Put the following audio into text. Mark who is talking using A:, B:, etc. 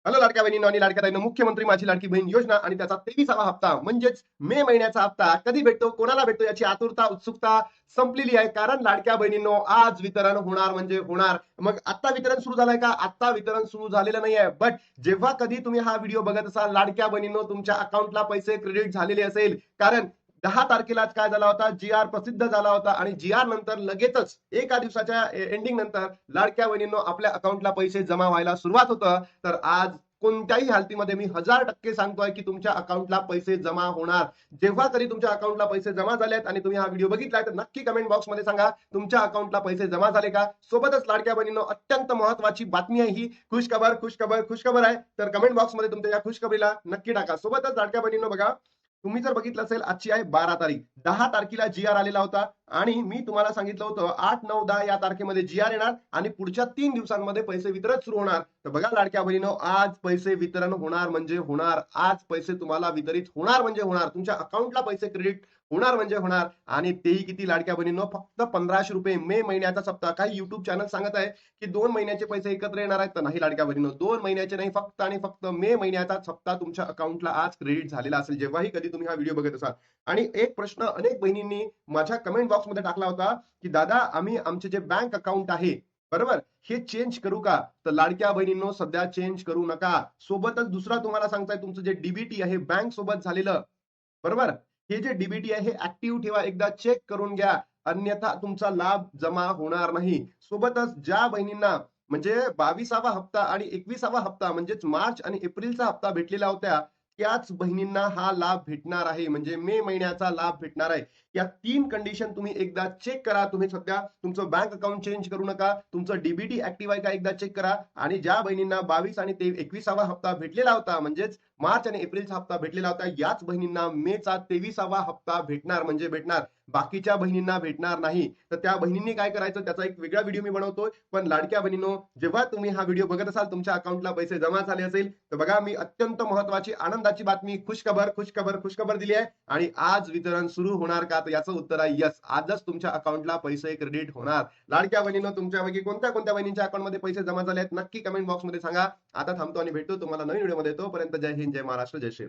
A: Hello लाडक्या बहिणींनो आणि लाडक्या ताईंनो, मुख्यमंत्री माझी लाडकी बहीण योजना आणि त्याचा 23वा हप्ता म्हणजेच मे महिन्याचा हप्ता कधी भेटतो, कोणाला भेटतो याची आतुरता, उत्सुकता संपलेली आहे. कारण लाडक्या बहिणींनो, आज वितरण होणार म्हणजे होणार. मग आता वितरण सुरू झालंय का? आता वितरण सुरू झालेलं नाहीये. बट जेव्हा कधी तुम्ही हा व्हिडिओ बघत असाल, लाडक्या बहिणींनो, तुमच्या अकाउंटला पैसे क्रेडिट झालेले असेल. कारण 10 तारखेला काय झाला होता, जी आर प्रसिद्ध झाला होता आणि जी आर नंतर लगेचच एका दिवसाच्या एंडिंग नंतर लाडक्या बहिणींनो आपल्या अकाउंटला पैसे जमा व्हायला सुरुवात होतं. तर आज कोणत्याही हालतीमध्ये मी 1000% सांगतोय की तुमच्या अकाउंटला पैसे जमा होणार. जेव्हा कधी तुमच्या अकाउंटला पैसे जमा झालेत आणि तुम्ही हा व्हिडिओ बघितलाय, तर नक्की कमेंट बॉक्समध्ये सांगा तुमच्या अकाउंटला पैसे जमा झाले का. सोबतच लाडक्या बहिणींनो, अत्यंत महत्वाची बातमी आहे ही. खुशखबर खुशखबर खुशखबर आहे. तर कमेंट बॉक्समध्ये तुमच्या या खुशखबरीला नक्की टाका. सोबतच लाडक्या बहिणींनो, बघा, तुम्ही जर बघितलं असेल, आजची आहे 12 तारीख. 10 तारखेला जी आर आलेला होता आणि मी तुम्हाला सांगितलं होतं 8, 9, 10 या तारखेमध्ये जी आर येणार आणि पुढच्या 3 दिवसांमध्ये पैसे वितरण सुरू होणार. तर बघा लाडक्या बहिणीनो, आज पैसे वितरण होणार म्हणजे होणार. आज पैसे तुम्हाला वितरित होणार म्हणजे होणार. तुमच्या अकाउंटला पैसे क्रेडिट होणार म्हणजे होणार. आणि तेही किती लाडक्या बहिणींनो, फक्त 1500 रुपये. मे महिन्याचा सप्ताह. काही युट्यूब चॅनल सांगत आहे की 2 महिन्याचे पैसे एकत्र येणार आहेत. तर नाही लाडक्या बहिणींनो, 2 महिन्याचे नाही, फक्त आणि फक्त मे महिन्याचा हप्ता तुमच्या अकाउंटला आज क्रेडिट झालेला असेल, जेव्हाही कधी तुम्ही हा व्हिडिओ बघत असाल. आणि एक प्रश्न अनेक बहिणींनी माझ्या कमेंट बॉक्समध्ये टाकला होता की दादा, आम्ही आमचे जे बँक अकाउंट आहे, बरोबर, हे चेंज करू का? तर लाडक्या बहिणींनो, सध्या चेंज करू नका. सोबतच दुसरा तुम्हाला सांगताय, तुमचं जे डीबीटी आहे बँक सोबत झालेलं, बरोबर, हे जे डीबीटी आहे हे ऍक्टिव्ह ठेवा, एकदा चेक करून घ्या. अन्यथा तुमचा लाभ जमा होणार नाही. सोबतच ज्या बहिणींना म्हणजे 22वा हप्ता आणि 21वा हप्ता म्हणजेच मार्च आणि एप्रिलचा हप्ता भेटलेला होत्या, त्याच बहिणींना हा लाभ भेटणार आहे. म्हणजे मे महिन्याचा लाभ भेटणार आहे. या 3 कंडिशन तुम्ही एकदा चेक करा. तुम्ही सध्या तुमचं बँक अकाउंट चेंज करू नका. तुमचं डीबीटी ऍक्टिव्ह आहे का एकदा चेक करा. आणि ज्या बहिणींना 22 आणि 21वा हप्ता भेटलेला होता, म्हणजेच मार्च आणि एप्रिलचा हप्ता भेटलेला होता, याच बहिणींना मेचा 23वा हप्ता भेटणार म्हणजे भेटणार. बाकीच्या बहिणींना भेटणार नाही. तर त्या बहिणींनी काय करायचं, त्याचा एक वेगळा व्हिडिओ मी बनवतोय. पण लाडक्या बहिणींनो, जेव्हा तुम्ही हा व्हिडिओ बघत असाल, तुमच्या अकाउंटला पैसे जमा झाले असेल, तर बघा, मी अत्यंत महत्वाची आनंदाची बातमी, खुशखबर खुशखबर खुशखबर दिली आहे. आणि आज वितरण सुरू होणार का? तर याचं उत्तर आहे यस. आजच तुमच्या अकाउंटला पैसे क्रेडिट होणार. लाडक्या बहिणींनो, तुमच्यापैकी कोणत्या कोणत्या बहिणींच्या अकाउंटमध्ये पैसे जमा झाले आहेत, नक्की कमेंट बॉक्समध्ये सांगा. आता थांबतो आणि भेटतो तुम्हाला नवीन व्हिडिओमध्ये. तोपर्यंत जय हिंद, जय महाराष्ट्र, जय श्रीराम.